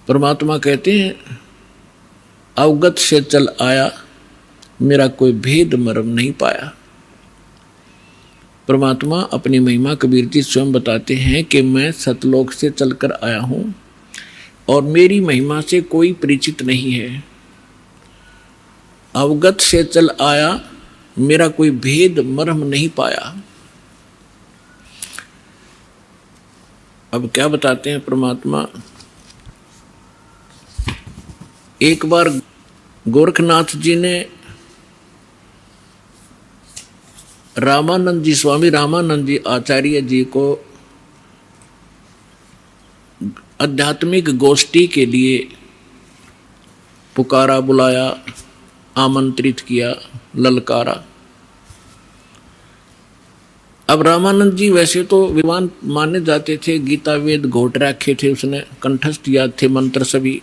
परमात्मा कहते हैं अवगत से चल आया, मेरा कोई भेद मर्म नहीं पाया। परमात्मा अपनी महिमा कबीर जी स्वयं बताते हैं कि मैं सतलोक से चलकर आया हूँ और मेरी महिमा से कोई परिचित नहीं है। अवगत से चल आया, मेरा कोई भेद मर्म नहीं पाया। अब क्या बताते हैं परमात्मा, एक बार गोरखनाथ जी ने रामानंद जी, स्वामी रामानंद जी आचार्य जी को आध्यात्मिक गोष्ठी के लिए पुकारा, बुलाया, आमंत्रित किया, ललकारा। अब रामानंद जी वैसे तो विद्वान माने जाते थे, गीता वेद घोट रखे थे उसने, कंठस्थ याद थे मंत्र सभी,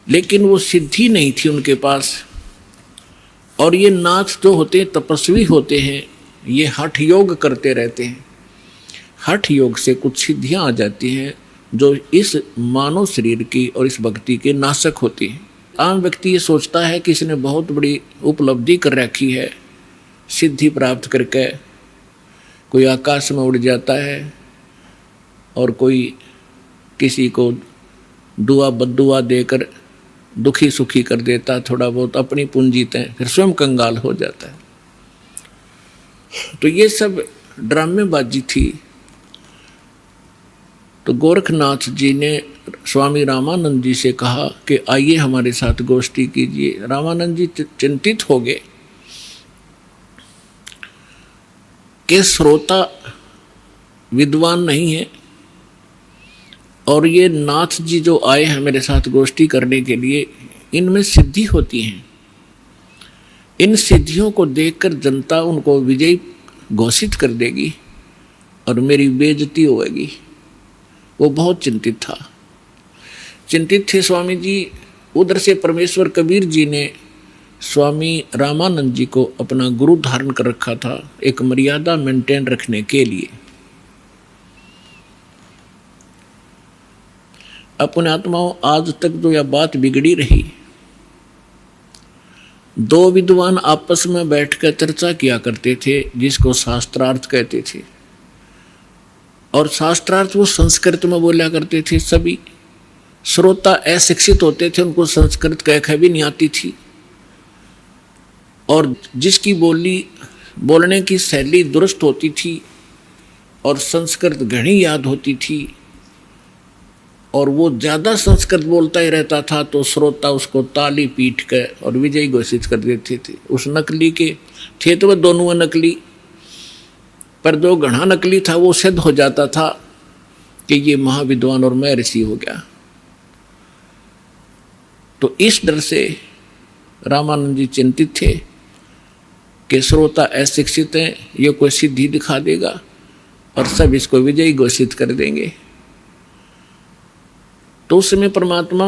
लेकिन वो सिद्धि नहीं थी उनके पास। और ये नाथ जो होते हैं तपस्वी होते हैं, ये हठ योग करते रहते हैं। हठ योग से कुछ सिद्धियां आ जाती हैं जो इस मानव शरीर की और इस भक्ति के नाशक होती हैं। आम व्यक्ति ये सोचता है कि इसने बहुत बड़ी उपलब्धि कर रखी है, सिद्धि प्राप्त करके कोई आकाश में उड़ जाता है और कोई किसी को दुआ बद्दुआ देकर दुखी सुखी कर देता, थोड़ा बहुत अपनी पूंजी तय, फिर स्वयं कंगाल हो जाता है। तो ये सब ड्रामेबाजी थी। तो गोरखनाथ जी ने स्वामी रामानंद जी से कहा कि आइए हमारे साथ गोष्ठी कीजिए। रामानंद जी चिंतित हो गए कि श्रोता विद्वान नहीं है और ये नाथ जी जो आए हैं मेरे साथ गोष्ठी करने के लिए, इनमें सिद्धि होती हैं। इन सिद्धियों को देखकर जनता उनको विजयी घोषित कर देगी और मेरी बेइज्जती होगी। वो बहुत चिंतित था, चिंतित थे स्वामी जी। उधर से परमेश्वर कबीर जी ने स्वामी रामानंद जी को अपना गुरु धारण कर रखा था, एक मर्यादा मेंटेन रखने के लिए। अपने आत्माओं, आज तक जो यह बात बिगड़ी रही, दो विद्वान आपस में बैठकर चर्चा किया करते थे जिसको शास्त्रार्थ कहते थे, और शास्त्रार्थ वो संस्कृत में बोला करते थे। सभी श्रोता अशिक्षित होते थे, उनको संस्कृत कह भी नहीं आती थी, और जिसकी बोलने की शैली दुरुस्त होती थी और संस्कृत घनी याद होती थी और वो ज़्यादा संस्कृत बोलता ही रहता था, तो श्रोता उसको ताली पीट कर और विजयी घोषित कर देते थे। उस नकली के थे तो वह दोनों नकली, पर जो घना नकली था वो सिद्ध हो जाता था कि ये महाविद्वान और मैं ऋषि हो गया। तो इस डर से रामानंद जी चिंतित थे कि श्रोता अशिक्षित हैं, ये कोई सिद्धि दिखा देगा और सब इसको विजयी घोषित कर देंगे। तो उस समय परमात्मा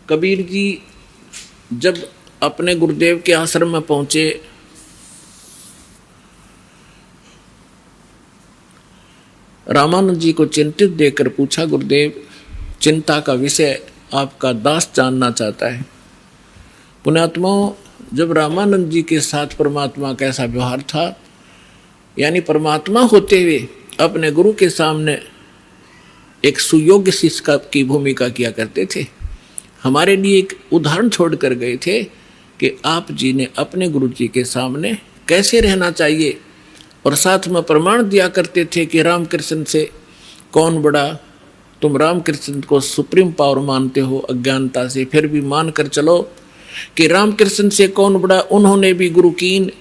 कबीर जी जब अपने गुरुदेव के आश्रम में पहुंचे, रामानंद जी को चिंतित देखकर पूछा, गुरुदेव चिंता का विषय आपका दास जानना चाहता है। पुण्यात्माओं, जब रामानंद जी के साथ परमात्मा का ऐसा व्यवहार था, यानी परमात्मा होते हुए अपने गुरु के सामने एक सुयोग्य शिष्य की भूमिका किया करते थे। हमारे लिए एक उदाहरण छोड़ कर गए थे कि आप जी ने अपने गुरु जी के सामने कैसे रहना चाहिए, और साथ में प्रमाण दिया करते थे कि रामकृष्ण से कौन बड़ा। तुम रामकृष्ण को सुप्रीम पावर मानते हो अज्ञानता से, फिर भी मान कर चलो कि रामकृष्ण से कौन बड़ा, उन्होंने भी गुरु कीन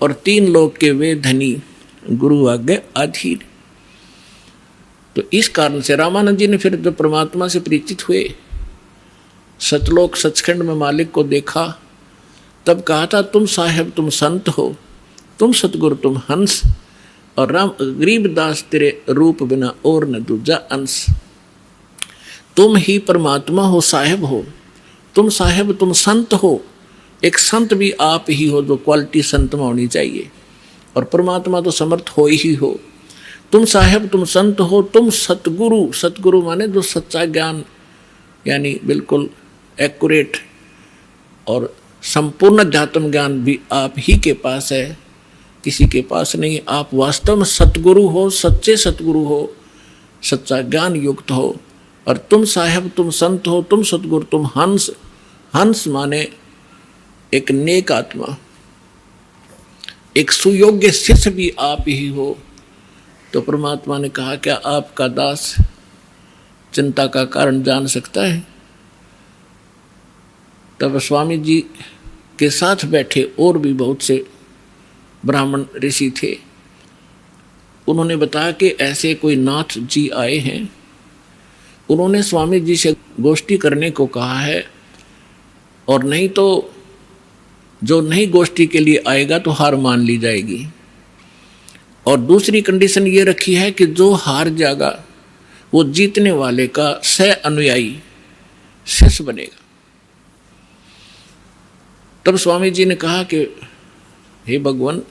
और 3 लोक के वे धनी, गुरु आज्ञा अधीर। तो इस कारण से रामानंद जी ने फिर जब परमात्मा से परिचित हुए, सतलोक सचखंड में मालिक को देखा, तब कहा था, तुम साहेब तुम संत हो, तुम सतगुरु तुम हंस, और राम गरीबदास तेरे रूप बिना और न दूजा अंश। तुम ही परमात्मा हो, साहेब हो, तुम साहेब तुम संत हो। एक संत भी आप ही हो, जो क्वालिटी संत में होनी चाहिए, और परमात्मा तो समर्थ हो ही हो। तुम साहेब तुम संत हो, तुम सतगुरु, सतगुरु माने जो सच्चा ज्ञान यानी बिल्कुल एक्यूरेट और संपूर्ण अध्यात्म ज्ञान भी आप ही के पास है, किसी के पास नहीं। आप वास्तव में सतगुरु हो, सच्चे सतगुरु हो, सच्चा ज्ञान युक्त हो। और तुम साहेब तुम संत हो, तुम सतगुरु, तुम हंस, हंस माने एक नेक आत्मा, एक सुयोग्य शिष्य भी आप ही हो। तो परमात्मा ने कहा क्या आपका दास चिंता का कारण जान सकता है? तब स्वामी जी के साथ बैठे और भी बहुत से ब्राह्मण ऋषि थे। उन्होंने बताया कि ऐसे कोई नाथ जी आए हैं, उन्होंने स्वामी जी से गोष्ठी करने को कहा है, और नहीं तो जो नहीं गोष्ठी के लिए आएगा तो हार मान ली जाएगी। और दूसरी कंडीशन ये रखी है कि जो हार जाएगा वो जीतने वाले का सह अनुयायी शिष्य बनेगा। तब स्वामी जी ने कहा कि हे भगवान,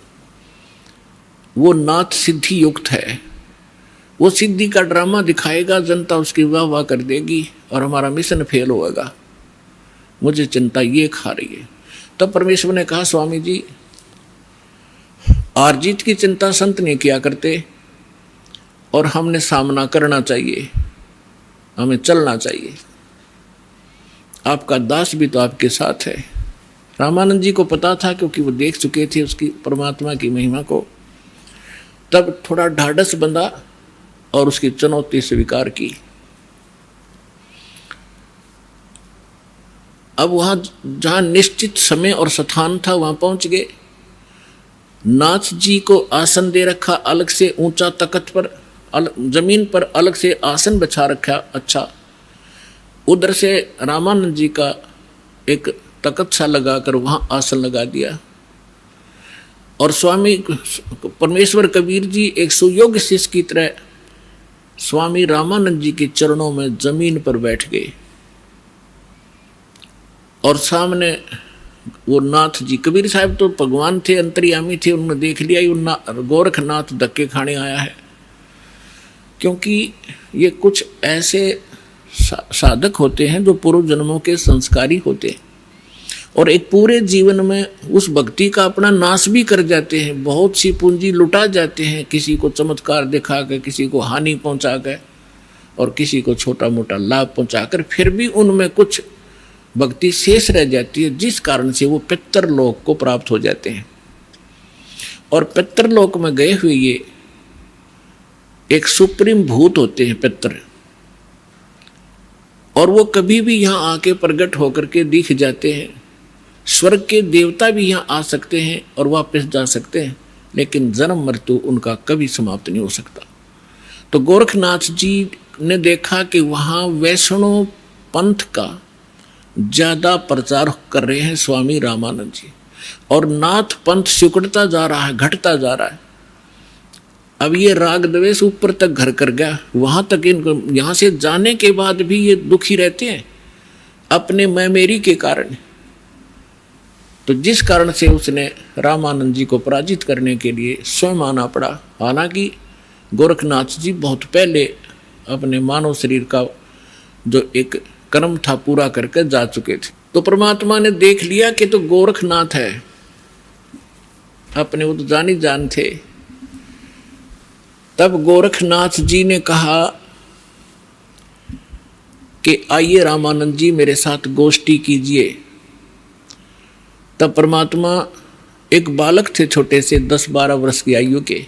वो नाथ सिद्धि युक्त है, वो सिद्धि का ड्रामा दिखाएगा, जनता उसकी वाह वाह कर देगी और हमारा मिशन फेल होगा, मुझे चिंता ये खा रही है। तब परमेश्वर ने कहा स्वामी जी, हार जीत की चिंता संत नहीं किया करते, और हमने सामना करना चाहिए, हमें चलना चाहिए। आपका दास भी तो आपके साथ है। रामानंद जी को पता था क्योंकि वो देख चुके थे उसकी परमात्मा की महिमा को। तब थोड़ा ढाढ़स बंधा और उसकी चुनौती स्वीकार की। अब वहां जहां निश्चित समय और स्थान था वहां पहुंच गए। नाथ जी को आसन दे रखा अलग से, ऊंचा तख्त पर, जमीन पर अलग से आसन बिछा रखा। अच्छा, उधर से रामानंद जी का एक तख्त सा लगाकर वहां आसन लगा दिया। और स्वामी परमेश्वर कबीर जी एक सुयोग्य शिष्य की तरह स्वामी रामानंद जी के चरणों में जमीन पर बैठ गए। और सामने वो नाथ जी, कबीर साहब तो भगवान थे, अंतर्यामी थे, उन्होंने देख लिया ये गोरखनाथ धक्के खाने आया है। क्योंकि ये कुछ ऐसे साधक होते हैं जो पूर्व जन्मों के संस्कारी होते हैं और एक पूरे जीवन में उस भक्ति का अपना नाश भी कर जाते हैं। बहुत सी पूंजी लुटा जाते हैं, किसी को चमत्कार दिखा कर, किसी को हानि पहुंचा कर और किसी को छोटा मोटा लाभ पहुंचाकर, फिर भी उनमें कुछ भक्ति शेष रह जाती है, जिस कारण से वो पितृलोक को प्राप्त हो जाते हैं। और पितृलोक में गए हुए ये एक सुप्रीम भूत होते हैं पितृ, और वो कभी भी यहाँ आके प्रकट होकर के दिख जाते हैं। स्वर्ग के देवता भी यहाँ आ सकते हैं और वापस जा सकते हैं, लेकिन जन्म मृत्यु उनका कभी समाप्त नहीं हो सकता। तो गोरखनाथ जी ने देखा कि वहाँ वैष्णव पंथ का ज़्यादा प्रचार कर रहे हैं स्वामी रामानंद जी, और नाथ पंथ सिकुड़ता जा रहा है, घटता जा रहा है। अब ये राग द्वेष ऊपर तक घर कर गया, वहाँ तक इनको यहाँ से जाने के बाद भी ये दुखी रहते हैं अपने मैं मेरी के कारण। तो जिस कारण से उसने रामानंद जी को पराजित करने के लिए स्वयं आना पड़ा। हालांकि गोरखनाथ जी बहुत पहले अपने मानव शरीर का जो एक कर्म था पूरा करके जा चुके थे। तो परमात्मा ने देख लिया कि तो गोरखनाथ है, अपने वो तो जानी जान थे। तब गोरखनाथ जी ने कहा कि आइए रामानंद जी मेरे साथ गोष्ठी कीजिए। तब परमात्मा एक बालक थे छोटे से 10-12 वर्ष की आयु के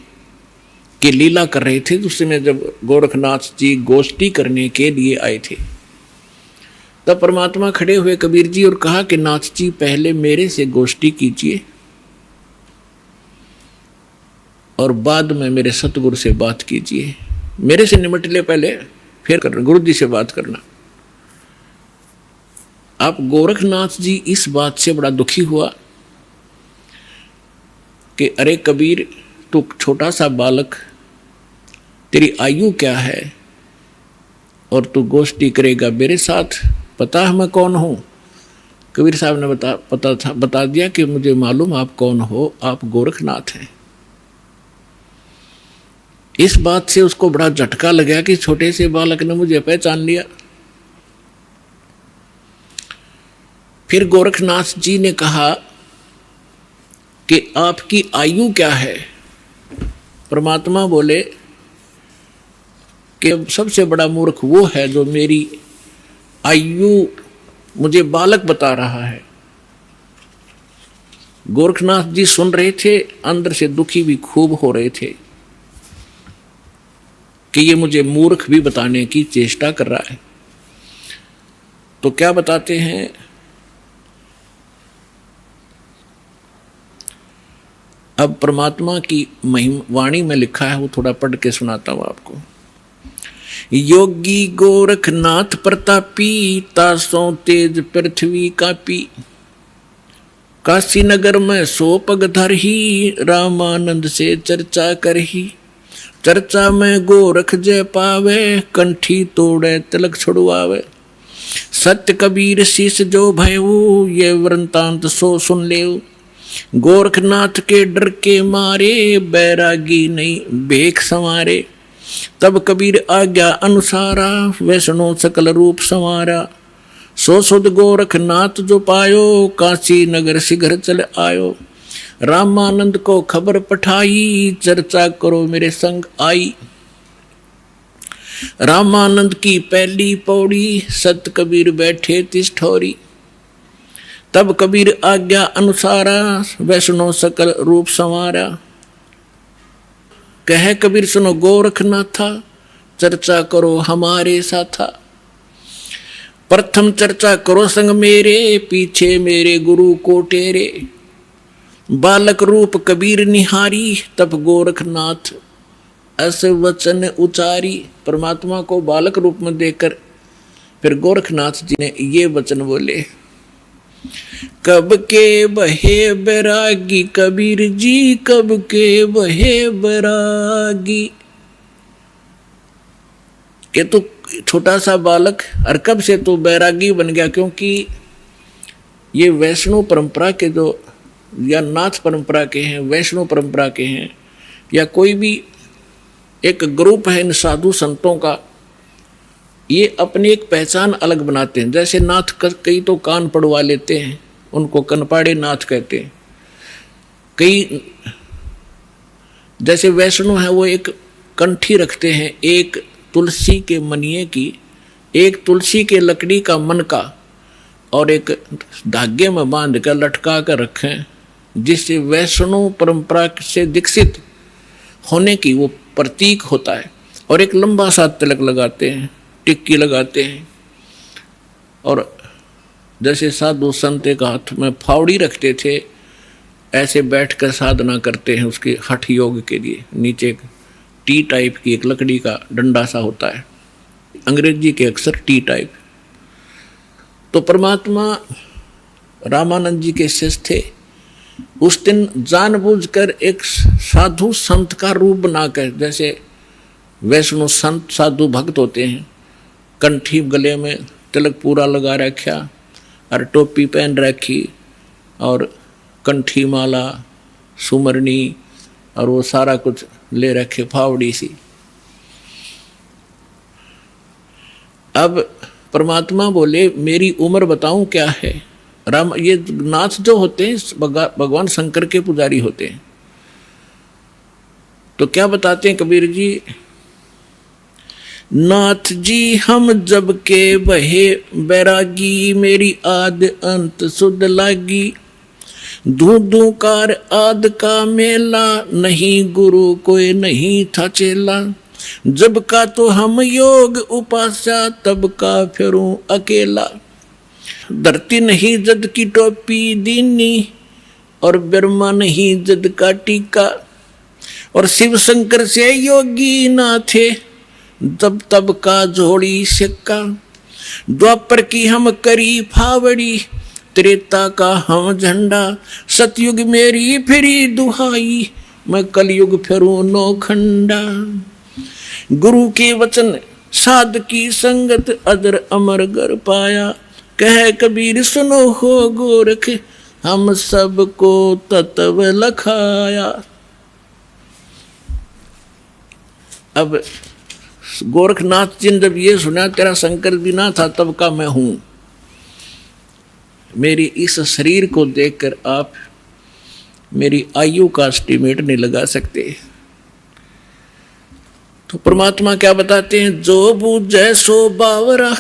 लीला कर रहे थे। उस समय जब गोरखनाथ जी गोष्ठी करने के लिए आए थे, तब परमात्मा खड़े हुए कबीर जी और कहा कि नाथ जी पहले मेरे से गोष्ठी कीजिए और बाद में मेरे सतगुरु से बात कीजिए। मेरे से निमट ले पहले, फिर करना गुरु जी से बात करना। अब गोरखनाथ जी इस बात से बड़ा दुखी हुआ कि अरे कबीर, तू छोटा सा बालक, तेरी आयु क्या है और तू गोष्ठी करेगा मेरे साथ? पता है मैं कौन हूँ? कबीर साहब ने बता दिया कि मुझे मालूम आप कौन हो, आप गोरखनाथ हैं। इस बात से उसको बड़ा झटका लगा कि छोटे से बालक ने मुझे पहचान लिया। फिर गोरखनाथ जी ने कहा कि आपकी आयु क्या है? परमात्मा बोले कि सबसे बड़ा मूर्ख वो है जो मेरी आयु मुझे बालक बता रहा है। गोरखनाथ जी सुन रहे थे, अंदर से दुखी भी खूब हो रहे थे कि ये मुझे मूर्ख भी बताने की चेष्टा कर रहा है। तो क्या बताते हैं? अब परमात्मा की महिमा वाणी में लिखा है, वो थोड़ा पढ़ के सुनाता हूं आपको। योगी गोरखनाथ प्रतापी, तासों तेज पृथ्वी कापी। काशी नगर में 100 पग धरही, रामानंद से चर्चा करही। चर्चा में गोरख जय पावे, कंठी तोड़े तिलक छुड़वावे। सत्य कबीर शीश जो भयऊ, ये वृंतांत सो सुन लेऊ। गोरखनाथ के डर के मारे, बैरागी नहीं भेख संवारे। तब कबीर आज्ञा अनुसारा, वैष्णो सकल रूप संवारा। सो सुध गोरखनाथ जो पायो, काशी नगर शीघ्र चल आयो। रामानंद को खबर पठाई, चर्चा करो मेरे संग आई। रामानंद की पहली पौड़ी, सत कबीर बैठे तिस ठोरी। तब कबीर आज्ञा अनुसारा, वैष्णो सकल रूप संवारा। कहे कबीर सुनो गोरखनाथा, चर्चा करो हमारे साथा। प्रथम चर्चा करो संग मेरे, पीछे मेरे गुरु को टेरे। बालक रूप कबीर निहारी, तब गोरखनाथ ऐसे वचन उचारी। परमात्मा को बालक रूप में देखकर फिर गोरखनाथ जी ने ये वचन बोले। कब के बहे बैरागी कबीर जी, कब के बहे बैरागी। के तू छोटा सा बालक और कब से तू बैरागी बन गया? क्योंकि ये वैष्णव परंपरा के जो या नाथ परंपरा के हैं, वैष्णव परंपरा के हैं, या कोई भी एक ग्रुप है इन साधु संतों का, ये अपनी एक पहचान अलग बनाते हैं। जैसे नाथ कई तो कान पड़वा लेते हैं, उनको कनपाड़े नाथ कहते हैं। कई जैसे वैष्णव है वो एक कंठी रखते हैं, एक तुलसी के मनिए की, एक तुलसी के लकड़ी का मन का, और एक धागे में बांध कर लटका कर रखें, जिससे वैष्णव परंपरा से दीक्षित होने की वो प्रतीक होता है। और एक लंबा सा तिलक लगाते हैं, टिक्की लगाते हैं। और जैसे साधु संत एक हाथ में फावड़ी रखते थे, ऐसे बैठकर साधना करते हैं उसके हठ योग के लिए। नीचे टी टाइप की एक लकड़ी का डंडा सा होता है, अंग्रेजी के अक्षर टी टाइप। तो परमात्मा रामानंद जी के शिष्य थे। उस दिन जानबूझकर एक साधु संत का रूप बनाकर, जैसे वैष्णव संत साधु भक्त होते हैं, कंठी गले में तिलक पूरा लगा रखा और टोपी पहन रखी और कंठी माला सुमरनी और वो सारा कुछ ले रखे, फावड़ी सी। अब परमात्मा बोले मेरी उम्र बताऊं क्या है? राम ये नाथ जो होते हैं भगवान शंकर के पुजारी होते हैं। तो क्या बताते हैं कबीर जी? नाथ जी हम जब के बहे बैरागी, मेरी आद अंत सुध लागी। धू धू कार आद का मेला, नहीं गुरु कोई नहीं था चेला। जब का तो हम योग उपास्या, तब का फिरूं अकेला। धरती नहीं जद की टोपी दीनी, और ब्रह्मा नहीं जद का टीका। और शिव शंकर से योगी ना थे, तब का जोड़ी सिक्का। द्वापर की हम करी फावड़ी, त्रेता का हम झंडा। सतयुग मेरी फिरी दुहाई, मैं कलयुग फिरूं नौखंडा। गुरु के वचन साध की संगत, अदर अमर गर पाया। कह कबीर सुनो हो गोरख, हम सबको तत्व लखाया। अब गोरखनाथ जी ने जब ये सुना तेरा शंकर भी ना था तब का मैं हूं, मेरी इस शरीर को देखकर आप मेरी आयु का एस्टिमेट नहीं लगा सकते। तो परमात्मा क्या बताते हैं, जो बूझे सो बावरा,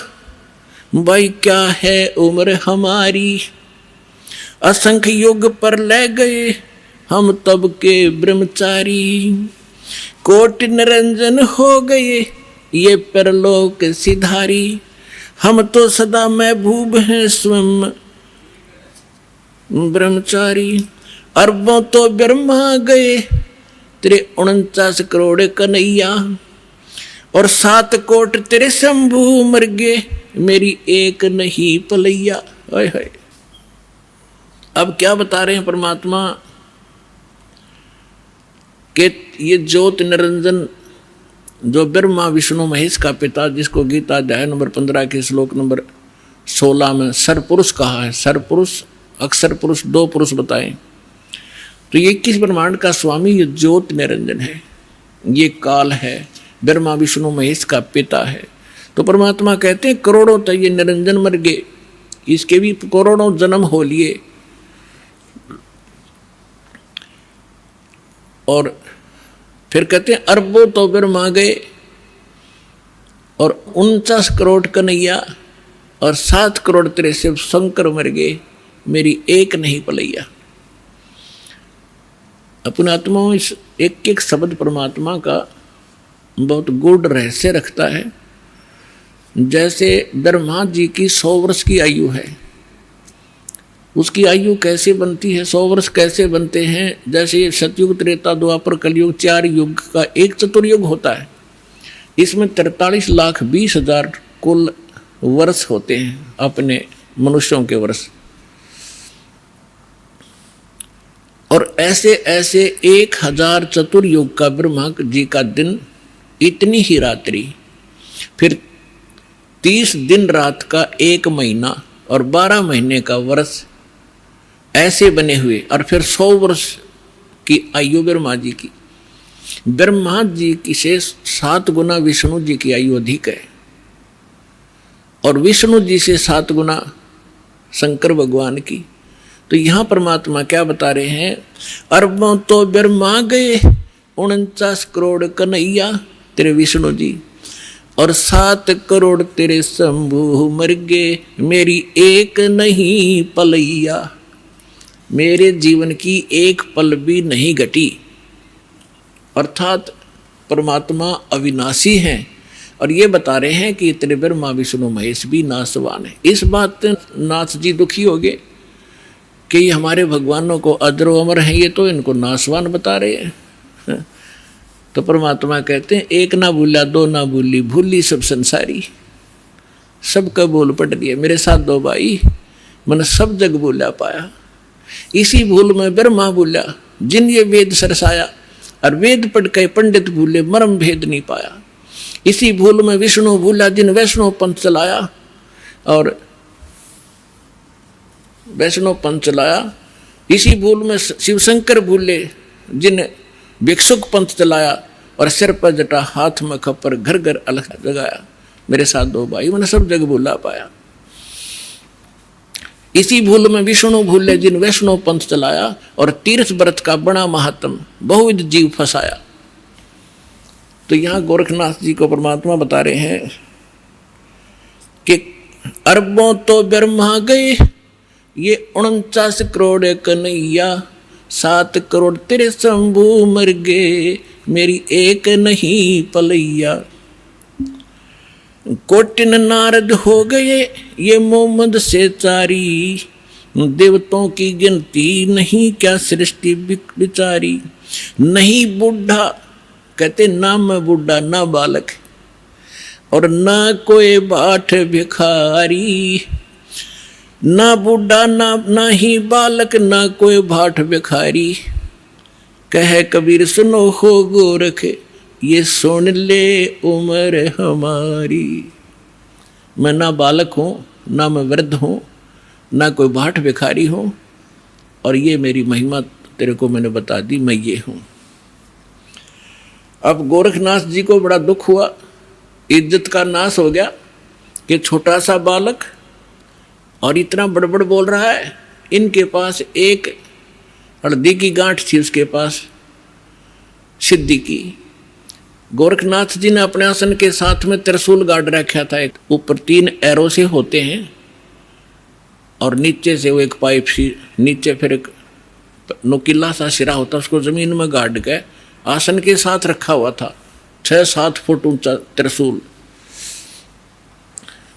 भाई क्या है उम्र हमारी, असंख्य युग पर ले गए हम तब के ब्रह्मचारी, कोटि निरंजन हो गए ये परलोक सिधारी, हम तो सदा महबूब हैं स्वयं ब्रह्मचारी, अरबों तो ब्रह्मा गए तेरे 49 करोड़ कन्हैया, और 7 कोट तेरे शंभू मर गए मेरी एक नहीं पलैया। हाय हाय। अब क्या बता रहे हैं परमात्मा कि ये ज्योत निरंजन जो ब्रह्मा विष्णु महेश का पिता, जिसको गीता अध्याय नंबर 15 के श्लोक नंबर 16 में सरपुरुष कहा है, सरपुरुष अक्षर पुरुष 2 पुरुष बताएं, तो ये 21 ब्रह्मांड का स्वामी ये ज्योत निरंजन है, ये काल है, ब्रह्मा विष्णु महेश का पिता है। तो परमात्मा कहते हैं करोड़ों तो ये निरंजन मर गए, इसके भी करोड़ों जन्म हो लिए, और फिर कहते हैं अरबों तो ब्रह्मा गए और 49 करोड़ कन्हैया और 7 करोड़ तेरे शिव शंकर मर गए मेरी एक नहीं पलैया। अपने आत्मा में इस एक एक शब्द परमात्मा का बहुत गूढ़ रहस्य रखता है। जैसे ब्रह्मा जी की 100 वर्ष की आयु है, उसकी आयु कैसे बनती है, 100 वर्ष कैसे बनते हैं, जैसे सतयुग त्रेता द्वापर कलयुग 4 युग का एक चतुर्युग होता है, इसमें 43,20,000 कुल वर्ष होते हैं अपने मनुष्यों के वर्ष, और ऐसे ऐसे 1000 चतुर्युग का ब्रह्मा जी का दिन, इतनी ही रात्रि, फिर 30 दिन रात का 1 महीना और 12 महीने का वर्ष ऐसे बने हुए, और फिर 100 वर्ष की आयु ब्रह्मा जी की। ब्रह्मा जी की से 7 गुना विष्णु जी की आयु अधिक है, और विष्णु जी से 7 गुना शंकर भगवान की। तो यहां परमात्मा क्या बता रहे हैं, अरबों तो ब्रह्मा गए 49 करोड़ कन्हैया तेरे विष्णु जी, और 7 करोड़ तेरे शंभू मर गए मेरी एक नहीं पलैया, मेरे जीवन की एक पल भी नहीं घटी। अर्थात परमात्मा अविनाशी हैं, और ये बता रहे हैं कि तेरे ब्रह्मा विष्णु महेश भी नाशवान है। इस बात नाथ जी दुखी हो गए कि ये हमारे भगवानों को अजरो अमर हैं, ये तो इनको नाशवान बता रहे हैं। तो परमात्मा कहते हैं एक ना भूला 2 ना भूली, भूली सब संसारी, सबका बोल पट दिया मेरे साथ 2 भाई, मैंने सब जग भूला पाया। इसी भूल में ब्रह्मा भूला जिन ये वेद सरसाया, और वेद पढ़ के पंडित भूले मर्म भेद नहीं पाया। इसी भूल में विष्णु भूला जिन वैष्णव पंथ चलाया, और वैष्णव पंथ चलाया। इसी भूल में शिवशंकर भूले जिन भिक्षुक पंथ चलाया, और सिर पर जटा हाथ में खप्पर घर घर अलग जगाया। मेरे साथ 2 भाई, मैंने सब जग भूला पाया। इसी भूल में विष्णु भूले जिन वैष्णव पंथ चलाया, और तीर्थ व्रत का बड़ा महात्म बहुविध जीव फंसाया। तो यहां गोरखनाथ जी को परमात्मा बता रहे हैं कि अरबों तो ब्रह्मा गए ये 49 करोड़ कन्हैया, 7 करोड़ तेरे शंभू मर गए मेरी एक नहीं पलैया। कोटिन नारद हो गए ये मोहम्मद से चारी, देवताओं की गिनती नहीं क्या सृष्टि बिचारी। नहीं बूढ़ा, कहते ना मैं बूढ़ा ना बालक, और ना कोई बाट भिखारी, ना बूढ़ा ना ही बालक ना कोई बाट भिखारी। कह कबीर सुनो हो गोरख ये सुन ले उम्र हमारी। मैं ना बालक हूँ, ना मैं वृद्ध हूँ, ना कोई बाट भिखारी हूँ, और ये मेरी महिमा तेरे को मैंने बता दी, मैं ये हूँ। अब गोरखनाथ जी को बड़ा दुख हुआ, इज्जत का नाश हो गया कि छोटा सा बालक और इतना बड़बड़ बोल रहा है। इनके पास एक हल्दी की गांठ थी, उसके पास सिद्धि की। गोरखनाथ जी ने अपने आसन के साथ में त्रिशूल गाड़ रखा था, एक ऊपर 3 एरो से होते हैं और नीचे से वो एक पाइप सी, नीचे फिर एक नुकीला सा सिरा होता, उसको जमीन में गाड़ के आसन के साथ रखा हुआ था। 6-7 फुट ऊंचा त्रिशूल।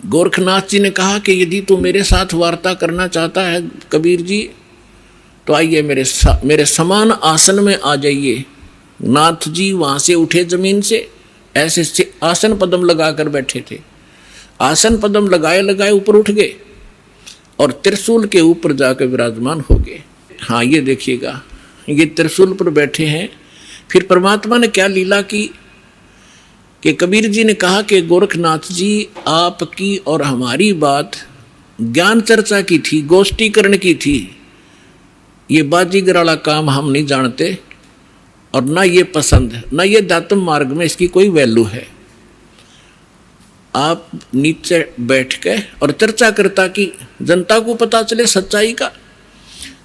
गोरखनाथ जी ने कहा कि यदि तू मेरे साथ वार्ता करना चाहता है कबीर जी, तो आइए मेरे समान आसन में आ जाइए। नाथ जी वहां से उठे जमीन से, ऐसे आसन पद्म लगाकर बैठे थे। आसन पद्म लगाए लगाए ऊपर उठ गए और त्रिशूल के ऊपर जाकर विराजमान हो गए। हाँ, ये देखिएगा, ये त्रिशूल पर बैठे हैं। फिर परमात्मा ने क्या लीला की कि कबीर जी ने कहा कि गोरखनाथ जी, आपकी और हमारी बात ज्ञान चर्चा की थी, गोष्ठीकरण की थी। ये बाजीगर वाला काम हम नहीं जानते और ना ये पसंद है, ना ये दातम मार्ग में इसकी कोई वैल्यू है। आप नीचे बैठ के और चर्चा करता कि जनता को पता चले सच्चाई का।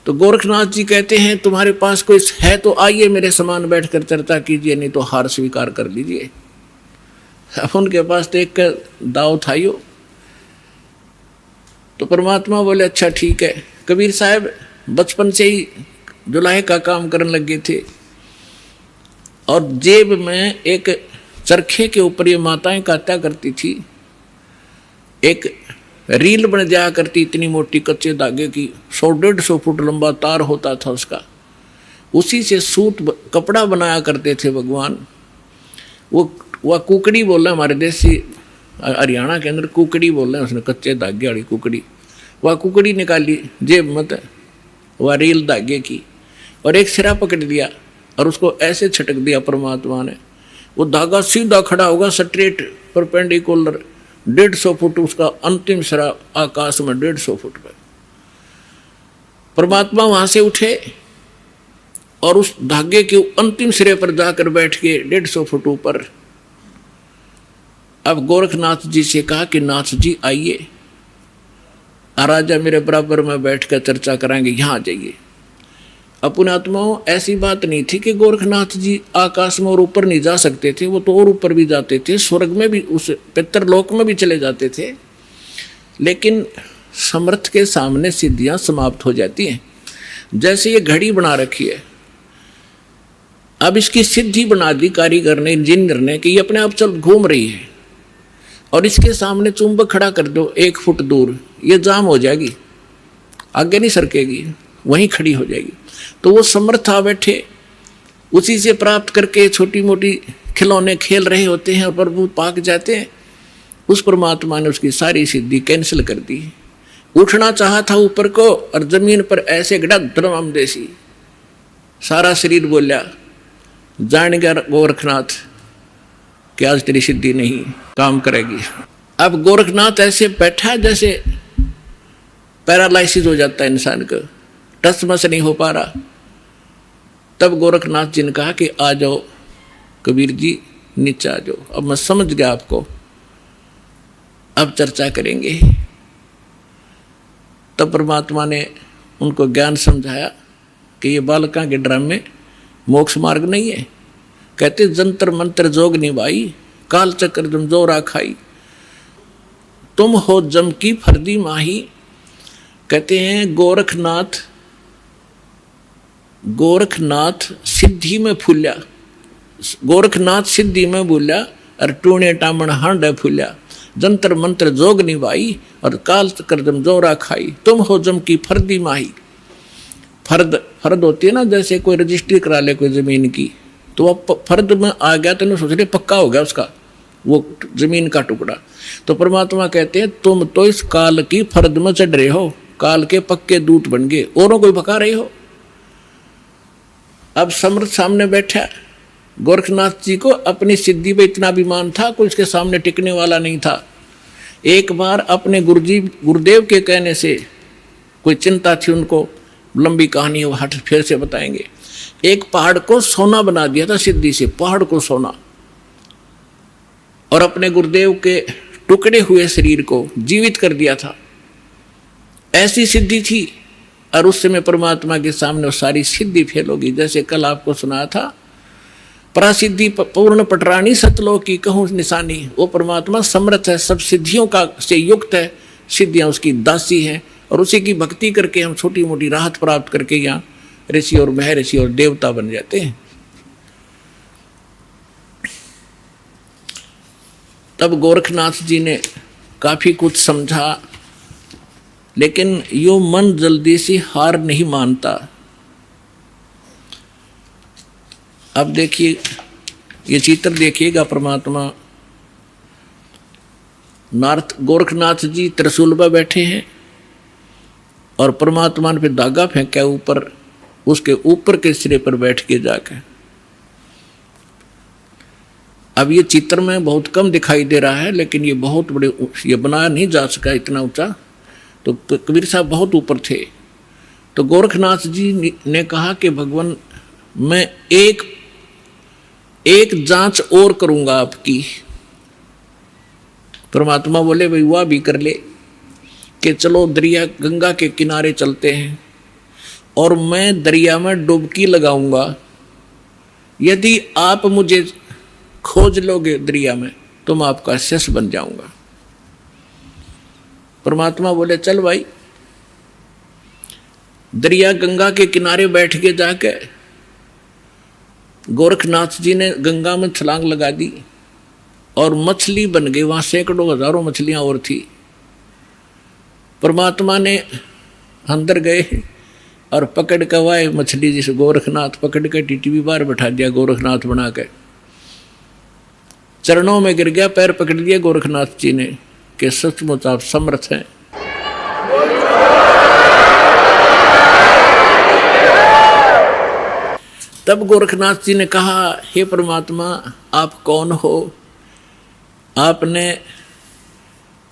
तो गोरखनाथ जी कहते हैं तुम्हारे पास कोई है तो आइए मेरे समान बैठकर चर्चा कीजिए, नहीं तो हार स्वीकार कर लीजिए। अब उनके पास तो एक दाव था यो। तो परमात्मा बोले अच्छा ठीक है। कबीर साहब बचपन से ही जुलाहे का काम करने लगे थे और जेब में एक चरखे के ऊपर ये माताएं काटा करती थी, एक रील बन जाया करती इतनी मोटी कच्चे धागे की, 100-150 फुट लंबा तार होता था उसका। उसी से सूत कपड़ा बनाया करते थे भगवान। वह कुकड़ी बोल रहे, हमारे देसी हरियाणा के अंदर कुकड़ी बोल रहे हैं, उसने कच्चे धागे वाली कुकड़ी। वह कुकड़ी निकाली जेब मत, वह रील धागे की, और एक सिरा पकड़ दिया और उसको ऐसे छटक दिया परमात्मा ने। वो धागा सीधा खड़ा होगा, स्ट्रेट परपेंडिकुलर, 150 फुट उसका अंतिम सिरा आकाश में, 150 फुट पर। परमात्मा वहां से उठे और उस धागे के अंतिम सिरे पर जाकर बैठ गए 150 फुट ऊपर। अब गोरखनाथ जी से कहा कि नाथ जी आइए, राजा मेरे बराबर में बैठकर चर्चा कराएंगे, यहाँ आ जाइए। अपने आत्माओं, ऐसी बात नहीं थी कि गोरखनाथ जी आकाश में और ऊपर नहीं जा सकते थे, वो तो और ऊपर भी जाते थे, स्वर्ग में भी, उस पितरलोक में भी चले जाते थे। लेकिन समर्थ के सामने सिद्धियां समाप्त हो जाती हैं। जैसे ये घड़ी बना रखी है, अब इसकी सिद्धि बना दी कारीगर ने, इंजीनियर ने, कि ये अपने आप चल घूम रही है और इसके सामने चुंबक खड़ा कर दो 1 फुट दूर, ये जाम हो जाएगी, आगे नहीं सरकेगी, वहीं खड़ी हो जाएगी। तो वो समर्थ आ बैठे, उसी से प्राप्त करके छोटी मोटी खिलौने खेल रहे होते हैं और प्रभु पाक जाते हैं। उस परमात्मा ने उसकी सारी सिद्धि कैंसिल कर दी। उठना चाहा था ऊपर को और जमीन पर ऐसे गड़ा धर्म देसी, सारा शरीर बोलिया, जान गया गोरखनाथ कि आज तेरी सिद्धि नहीं काम करेगी। अब गोरखनाथ ऐसे बैठा जैसे पैरालाइसिस हो जाता है इंसान को, टस मस नहीं हो पा रहा। तब गोरखनाथ जी ने कहा कि आ जाओ कबीर जी, नीचे आ जाओ, अब मैं समझ गया आपको, अब चर्चा करेंगे। तब परमात्मा ने उनको ज्ञान समझाया कि ये बालका के ड्रामे मोक्ष मार्ग नहीं है। कहते जंतर मंत्र जोग निभाई, काल चक्र जम जोरा खाई, तुम हो जम की फर्दी माही। कहते हैं गोरखनाथ सिद्धि में फूल्या, गोरखनाथ सिद्धि में बोल्या और टूणे टामण हांड फूल्या, जंतर मंत्र जोग निभाई और काल चक्र जम जोरा खाई, तुम हो जम की फर्दी माही। फर्द होती है ना, जैसे कोई रजिस्ट्री करा ले कोई जमीन की, तो वह फर्द में आ गया तो सोच रहे पक्का हो गया उसका वो जमीन का टुकड़ा। तो परमात्मा कहते हैं तुम तो इस काल की फर्द में चढ़ रहे हो, काल के पक्के दूत बन गए, औरों को पका रहे हो। अब समर्थ सामने बैठा, गोरखनाथ जी को अपनी सिद्धि पे इतना अभिमान था, कोई उसके सामने टिकने वाला नहीं था। एक बार अपने गुरुदेव के कहने से, कोई चिंता थी उनको, लंबी कहानी वो हट फिर से बताएंगे, एक पहाड़ को सोना बना दिया था, सिद्धि से पहाड़ को सोना, और अपने गुरुदेव के टुकड़े हुए शरीर को जीवित कर दिया था। ऐसी सिद्धि थी। और उस समय परमात्मा के सामने वो सारी सिद्धि फेल होगी। जैसे कल आपको सुनाया था, परासिद्धि पूर्ण पटरानी सतलोक की कहूँ निशानी। वो परमात्मा समर्थ है, सब सिद्धियों का से युक्त है, सिद्धियां उसकी दासी हैं, और उसी की भक्ति करके हम छोटी मोटी राहत प्राप्त करके यहाँ ऋषि और महर्षि और देवता बन जाते हैं। तब गोरखनाथ जी ने काफी कुछ समझा, लेकिन यो मन जल्दी से हार नहीं मानता। अब देखिए, ये चित्र देखिएगा, परमात्मा नारद गोरखनाथ जी त्रिशूल पर बैठे हैं और परमात्मा ने पे धागा फेंका ऊपर, उसके ऊपर के सिरे पर बैठ के जाकर। अब ये चित्र में बहुत कम दिखाई दे रहा है, लेकिन ये बहुत बड़े, ये बनाया नहीं जा सका इतना ऊंचा, तो कबीर साहब बहुत ऊपर थे। तो गोरखनाथ जी ने कहा कि भगवान, मैं एक जांच और करूंगा आपकी। परमात्मा बोले, भाई वह भी कर ले, कि चलो दरिया गंगा के किनारे चलते हैं और मैं दरिया में डुबकी लगाऊंगा। यदि आप मुझे खोज लोगे दरिया में तो मैं आपका शिष्य बन जाऊंगा। परमात्मा बोले, चल भाई। दरिया गंगा के किनारे बैठ के जाके गोरखनाथ जी ने गंगा में छलांग लगा दी और मछली बन गई। वहां सैकड़ों हजारों मछलियां और थी। परमात्मा ने अंदर गए और पकड़ के वाए मछली, जिसे गोरखनाथ पकड़ के टीटी बार बैठा दिया, गोरखनाथ बना के चरणों में गिर गया, पैर पकड़ लिया गोरखनाथ जी ने कि सचमुच आप समर्थ हैं। तब गोरखनाथ जी ने कहा, हे परमात्मा, आप कौन हो? आपने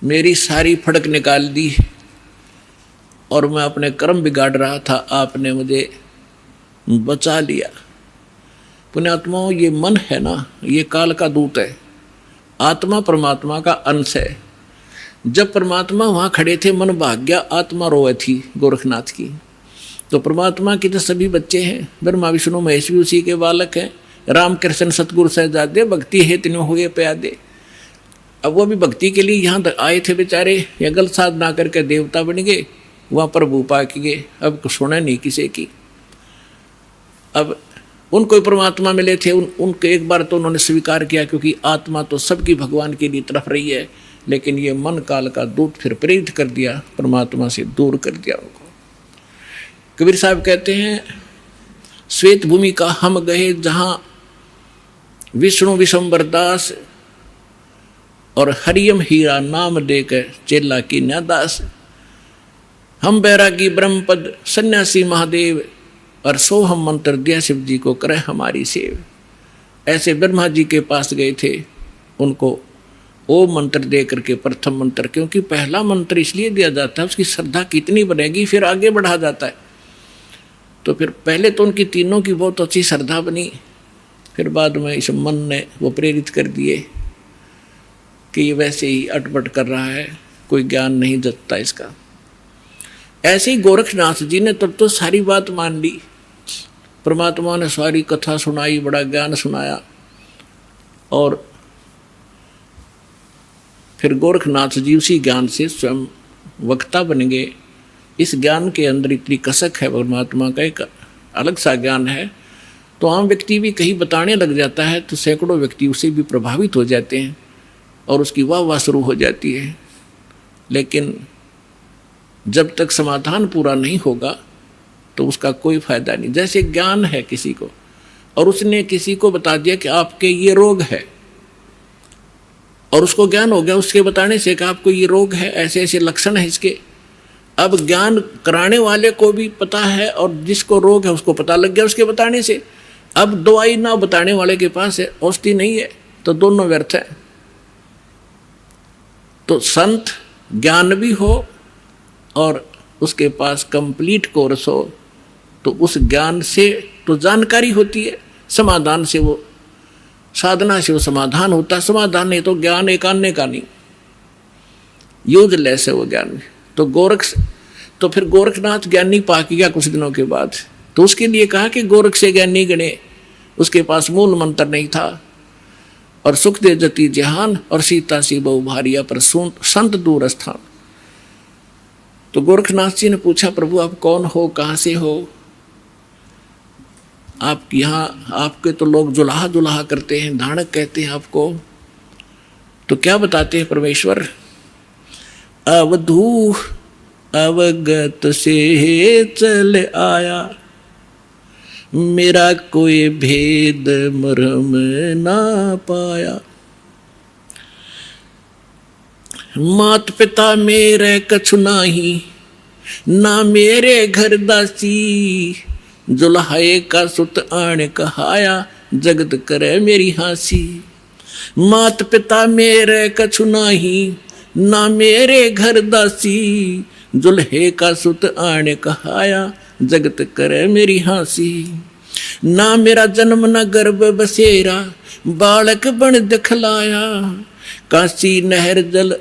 मेरी सारी फड़क निकाल दी और मैं अपने कर्म बिगाड़ रहा था, आपने मुझे बचा लिया। पुण्यात्माओं, ये मन है ना, ये काल का दूत है। आत्मा परमात्मा का अंश है। जब परमात्मा वहाँ खड़े थे, मन भाग गया, आत्मा रोए थी गोरखनाथ की। तो परमात्मा के तो सभी बच्चे हैं, ब्रह्मा विष्णु महेश भी उसी के बालक हैं। राम कृष्ण सतगुरु सहजादे, भक्ति है तीनों हुए प्यादे। अब वो भी भक्ति के लिए यहाँ तक आए थे बेचारे, या गलत साधना करके देवता बन गए, वहाँ प्रभु पा के गए। अब सुना नहीं किसी की। अब उनको परमात्मा मिले थे, उनको एक बार तो उन्होंने स्वीकार किया, क्योंकि आत्मा तो सबकी भगवान के लिए तरफ रही है। लेकिन ये मन काल का दूत फिर प्रेरित कर दिया, परमात्मा से दूर कर दिया उनको। कबीर साहब कहते हैं, श्वेत भूमि का हम गए जहाँ विष्णु विशंबर दास और हरियम हीरा नाम देकर चेला की न्यादास। हम बैरागी ब्रह्मपद सन्यासी महादेव और सोहम मंत्र दिया शिव जी को करे हमारी सेव। ऐसे ब्रह्मा जी के पास गए थे, उनको ओम मंत्र दे करके प्रथम मंत्र, क्योंकि पहला मंत्र इसलिए दिया जाता है उसकी श्रद्धा कितनी बनेगी फिर आगे बढ़ा जाता है। तो फिर पहले तो उनकी तीनों की बहुत अच्छी श्रद्धा बनी, फिर बाद में इस मन ने वो प्रेरित कर दिए कि ये वैसे ही अटपट कर रहा है, कोई ज्ञान नहीं जतता इसका। ऐसे ही गोरखनाथ जी ने तब तो सारी बात मान ली। परमात्मा ने सारी कथा सुनाई, बड़ा ज्ञान सुनाया, और फिर गोरखनाथ जी उसी ज्ञान से स्वयं वक्ता बन गए। इस ज्ञान के अंदर इतनी कसक है, परमात्मा का एक अलग सा ज्ञान है। तो आम व्यक्ति भी कहीं बताने लग जाता है तो सैकड़ों व्यक्ति उसे भी प्रभावित हो जाते हैं और उसकी वाह वाह शुरू हो जाती है। लेकिन जब तक समाधान पूरा नहीं होगा तो उसका कोई फायदा नहीं। जैसे ज्ञान है किसी को, और उसने किसी को बता दिया कि आपके ये रोग है, और उसको ज्ञान हो गया उसके बताने से कि आपको ये रोग है, ऐसे ऐसे लक्षण है इसके। अब ज्ञान कराने वाले को भी पता है और जिसको रोग है उसको पता लग गया उसके बताने से। अब दवाई ना बताने वाले के पास है, औषधि नहीं है, तो दोनों व्यर्थ है। तो संत ज्ञान भी हो और उसके पास कंप्लीट कोर्स हो तो उस ज्ञान से तो जानकारी होती है, समाधान से वो साधना से वो समाधान होता है। समाधान नहीं तो ज्ञान एक आने का नहीं, यूजलेस है वो ज्ञान। तो फिर गोरखनाथ ज्ञानी पाक गया कुछ दिनों के बाद, तो उसके लिए कहा कि गोरख से ज्ञानी गणे, उसके पास मूल मंत्र नहीं था। और सुख दे जति जहान और सीता सी बहु भारिया पर संत दूर स्थान। तो गोरखनाथ जी ने पूछा, प्रभु आप कौन हो, कहाँ से हो? आप यहाँ, आपके तो लोग जुलाहा जुलाहा करते हैं, धाणक कहते हैं आपको, तो क्या बताते हैं परमेश्वर? अवधू अवगत से चल आया, मेरा कोई भेद मरम ना पाया। मात पिता मेरे कछु नाही, ना मेरे घर दासी, जुल्हाए का सुत आण कहाया, जगत करे मेरी हासी। मात पिता मेरे कछु नाही, ना मेरे घर दासी, जुल्हे का सुत आण कहाया, जगत करे मेरी हासी। ना मेरा जन्म न गर्भ बसेरा, बालक बन दिखलाया, काशी नहर जल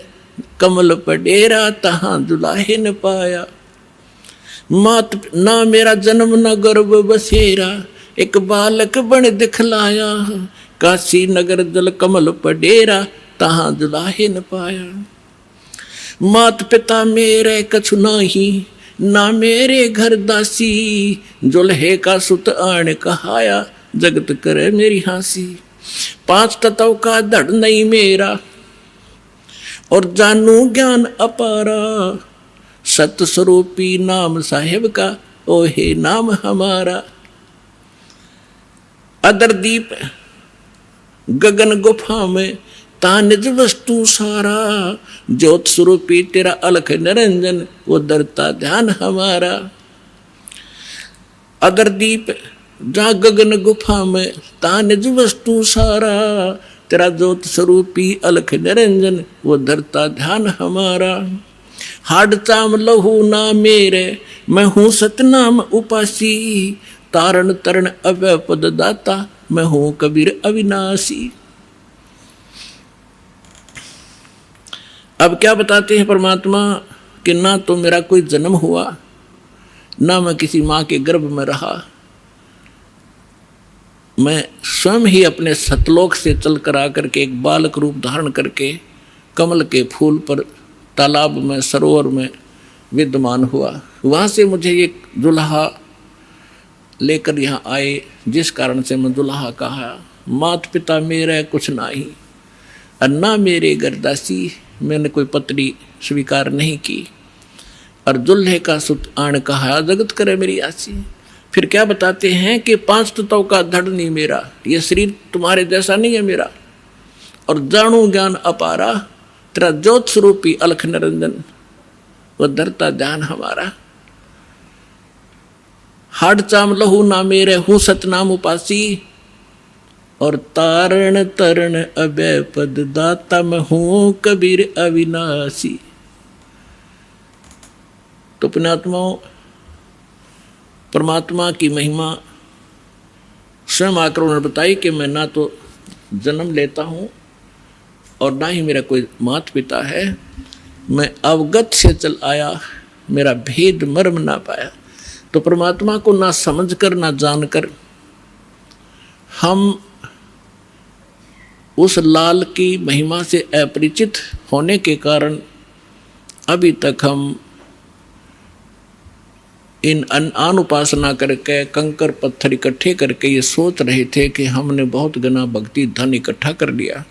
कमल पडेरा, तहां दुलाहे न पाया। ना मेरा जन्म न गर्भ बसेरा, एक बालक बन दिखलाया, काशी नगर जल कमल पडेरा, तहां दुलाहे न पाया। मात पिता मेरे कछु नाही, ना मेरे घर दासी, जुल्हे का सुत आण कहाया, जगत करे मेरी हासी। 5 तत्व का धड़ नहीं मेरा, और जानू ज्ञान अपारा, सत स्वरूपी नाम साहेब का, ओहे नाम हमारा। अदर दीप गगन गुफा में, ता निज वस्तु सारा, ज्योत स्वरूपी तेरा अलख निरंजन, वो दरता ध्यान हमारा। अदर दीप जा गगन गुफा में, ता निज वस्तु सारा, तेरा ज्योत स्वरूपी अलख निरंजन, वो धरता ध्यान हमारा। हाड चाम लहू ना मेरे, मैं हूँ सतनाम उपासी, तारण तरण अभय पद दाता, मैं हूँ कबीर अविनाशी। अब क्या बताते हैं परमात्मा कि ना तो मेरा कोई जन्म हुआ, ना मैं किसी माँ के गर्भ में रहा, मैं स्वयं ही अपने सतलोक से चल कर आकर के एक बालक रूप धारण करके कमल के फूल पर, तालाब में, सरोवर में विद्यमान हुआ। वहाँ से मुझे एक दुल्हा लेकर यहाँ आए, जिस कारण से मैं दुल्हा कहा। मात पिता मेरे कुछ नाही, अन्ना मेरे गर्दासी, मैंने कोई पत्नी स्वीकार नहीं की, और दुल्हे का सुत आण कहा, जगत करे मेरी आसी। फिर क्या बताते हैं कि 5 तत्व का धड़ नहीं मेरा, ये शरीर तुम्हारे जैसा नहीं है मेरा, और जानू ज्ञान अपारा, तेरा ज्योत स्वरूपी अलख निरंजन, वह धरता ध्यान हमारा। हाड चाम लहू ना मेरे, हूँ सतनाम उपासी, और तारण तरण अभय पद दाता, मैं हूँ कबीर अविनाशी। तो पुण्यात्माओं, परमात्मा की महिमा स्वयं आकर उन्होंने बताई कि मैं ना तो जन्म लेता हूँ और ना ही मेरा कोई माता पिता है, मैं अवगत से चल आया, मेरा भेद मर्म ना पाया। तो परमात्मा को ना समझकर ना जानकर हम उस लाल की महिमा से अपरिचित होने के कारण अभी तक हम इन अन उपासना करके कंकर पत्थर इकट्ठे करके ये सोच रहे थे कि हमने बहुत घना भक्ति धन इकट्ठा कर लिया।